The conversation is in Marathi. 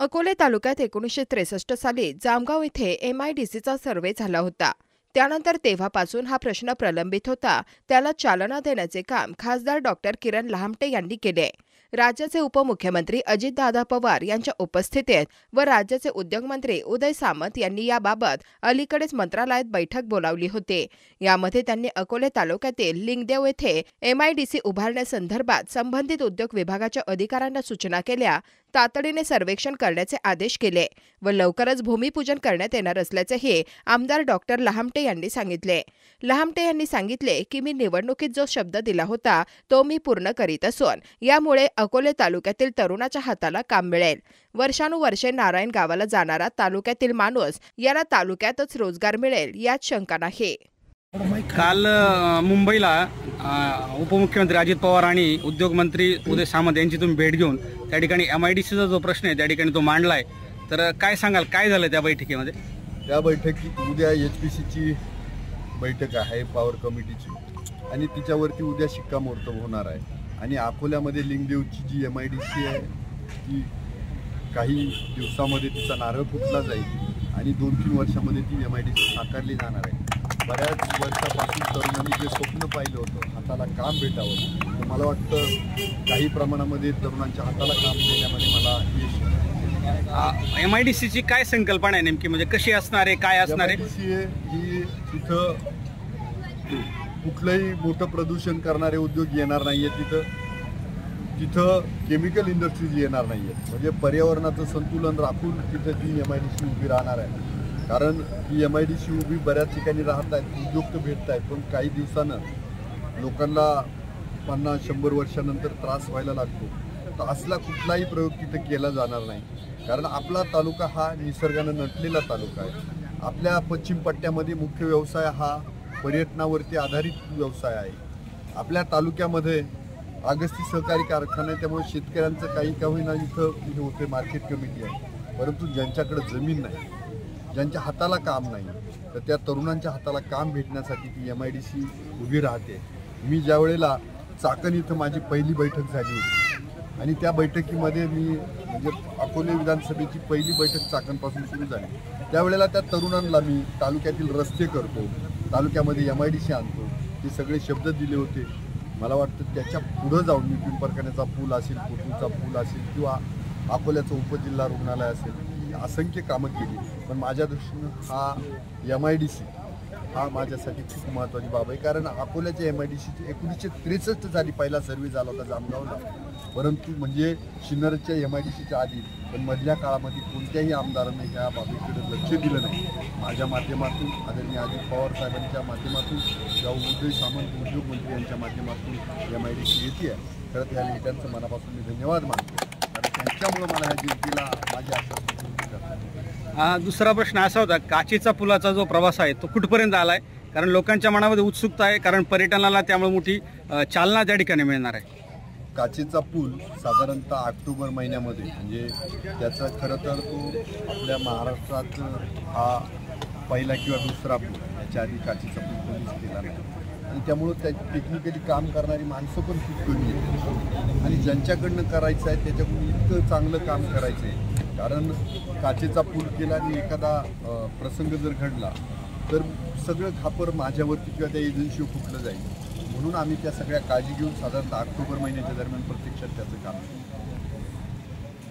अकोले तालुक्यात 1963 साली जामगाव येथे MIDCचा सर्व्हे झाला होता. त्यानंतर तेव्हापासून हा प्रश्न प्रलंबित होता. त्याला चालना देण्याचे काम खासदार डॉक्टर किरण लहामटे यांनी केले. राज्याचे उपमुख्यमंत्री अजितदादा पवार यांच्या उपस्थितीत व राज्याचे उद्योगमंत्री उदय सामंत यांनी याबाबत अलीकडेच मंत्रालयात बैठक बोलावली होती. यामध्ये त्यांनी अकोले तालुक्यातील लिंगदेव येथे MIDC उभारण्यासंदर्भात संबंधित उद्योग विभागाच्या अधिकाऱ्यांना सूचना केल्या. तातडीने सर्वेक्षण करण्याचे आदेश केले व लवकरच भूमिपूजन करण्यात येणार असल्याचेही आमदार डॉक्टर लहामटे यांनी सांगितले. लहामटे यांनी सांगितले की मी निवडणुकीत जो शब्द दिला होता तो मी पूर्ण करीत असून यामुळे अकोले तालुक्यातील तरुणाच्या हाताला काम मिळेल. वर्षानुवर्षे नारायण गावाला जाणारा तालुक्यातील माणूस याला तालुक्यातच रोजगार मिळेल यात शंका नाही. काल मुंबईला उपमुख्यमंत्री अजित पवार आणि उद्योगमंत्री उदय सामंत यांची तुम्ही भेट घेऊन त्या ठिकाणी MIDCचा जो प्रश्न आहे त्या ठिकाणी तो मांडलाय. तर काय सांगाल, काय झालं त्या बैठकीमध्ये? त्या बैठकीत उद्या HPCची बैठक आहे पॉवर कमिटीची आणि तिच्यावरती उद्या शिक्कामोर्तब होणार आहे. आणि अकोल्यामध्ये लिंगदेवची जी MIDC आहे ती काही दिवसामध्ये तिचा नारळ फुटला जाईल आणि 2-3 वर्षामध्ये ती MIDC साकारली जाणार आहे. बऱ्याच वर्षापासून तरुणांनी जे स्वप्न पाहिलं होतं हाताला काम भेटावं, तर मला वाटतं काही प्रमाणामध्ये तरुणांच्या हाताला काम देण्यामध्ये मला यश आहे. MIDCची काय संकल्पना आहे नेमकी, म्हणजे कशी असणार आहे, काय असणार आहे? MIDC ही तिथं कुठलंही मोठं प्रदूषण करणारे उद्योग येणार नाही आहेत. तिथं केमिकल इंडस्ट्रीज येणार नाही आहेत. म्हणजे पर्यावरणाचं संतुलन राखून तिथं ती MIDC उभी राहणार आहे. कारण ही MIDC उभी बऱ्याच ठिकाणी राहत आहेत, उद्योग तर भेटत आहेत, पण काही दिवसानं लोकांना 50-100 वर्षानंतर त्रास व्हायला लागतो. तर असला कुठलाही प्रयोग तिथं केला जाणार नाही. कारण आपला तालुका हा निसर्गानं नटलेला तालुका आहे. आपल्या पश्चिम पट्ट्यामध्ये मुख्य व्यवसाय हा पर्यटनावरती आधारित व्यवसाय आहे. आपल्या तालुक्यामध्ये अगस्ती सहकारी कारखाना आहे, त्यामुळे शेतकऱ्यांचं काही का होईना इथं होते मार्केट कमिटी आहे. परंतु ज्यांच्याकडे जमीन नाही, ज्यांच्या हाताला काम नाही, तर त्या तरुणांच्या हाताला काम भेटण्यासाठी ती MIDC उभी राहते. मी ज्या वेळेला चाकण इथं माझी पहिली बैठक झाली होती आणि त्या बैठकीमध्ये मी म्हणजे अकोले विधानसभेची पहिली बैठक चाकणपासून सुरू झाली. त्यावेळेला त्या तरुणांना मी तालुक्यातील रस्ते करतो, तालुक्यामध्ये MIDC आणतो, हे सगळे शब्द दिले होते. मला वाटतं त्याच्या पुढं जाऊन मी पिंपरखान्याचा पूल असेल, कोटूचा पूल असेल किंवा अकोल्याचं उपजिल्हा रुग्णालय असेल, असंख्य कामं केली. पण माझ्या दृष्टीनं हा MIDC हा माझ्यासाठी खूप महत्त्वाची बाब आहे. कारण अकोल्याच्या MIDCची 1963 साली पहिला सर्व्हे झाला होता जामगावला, परंतु म्हणजे शिन्नरच्या MIDCच्या आधी. पण मधल्या काळामध्ये कोणत्याही आमदारांनी ह्या बाबीकडे लक्ष दिलं नाही. माझ्या माध्यमातून आदरणीय अजित पवार साहेबांच्या माध्यमातून किंवा उदय सामंत उद्योगमंत्री यांच्या माध्यमातून MIDC येते आहे. खरं त्या नेत्यांचं मनापासून मी धन्यवाद मानतो, कारण त्यांच्यामुळं मला ह्या जिंकलीला माझी आशा. दुसरा प्रश्न असा होता, काचेचा पुलाचा जो प्रवास आहे तो कुठपर्यंत आलाय? कारण लोकांच्या मनामध्ये उत्सुकता आहे, कारण पर्यटनाला त्यामुळे मोठी चालना त्या ठिकाणी मिळणार आहे. काचेचा पूल साधारणतः ऑक्टोबर महिन्यामध्ये, म्हणजे त्याचा खरं तर तो आपल्या महाराष्ट्रात हा पहिला किंवा दुसरा पूल, याच्या आधी काचेचा पूल कधीच केला नाही. आणि त्यामुळं त्या टेक्निकली काम करणारी माणसं पण खूप कमी आहेत. आणि ज्यांच्याकडनं करायचं आहे त्याच्याकडून इतकं चांगलं काम करायचं आहे. कारण काचेचा पूल केला आणि एखादा प्रसंग जर घडला तर सगळं खापर माझ्यावरती किंवा त्या एजन्सीवर फुटलं जाईल. म्हणून आम्ही त्या सगळ्या काळजी घेऊन साधारणतः ऑक्टोबर महिन्याच्या दरम्यान प्रत्यक्षात त्याचं काम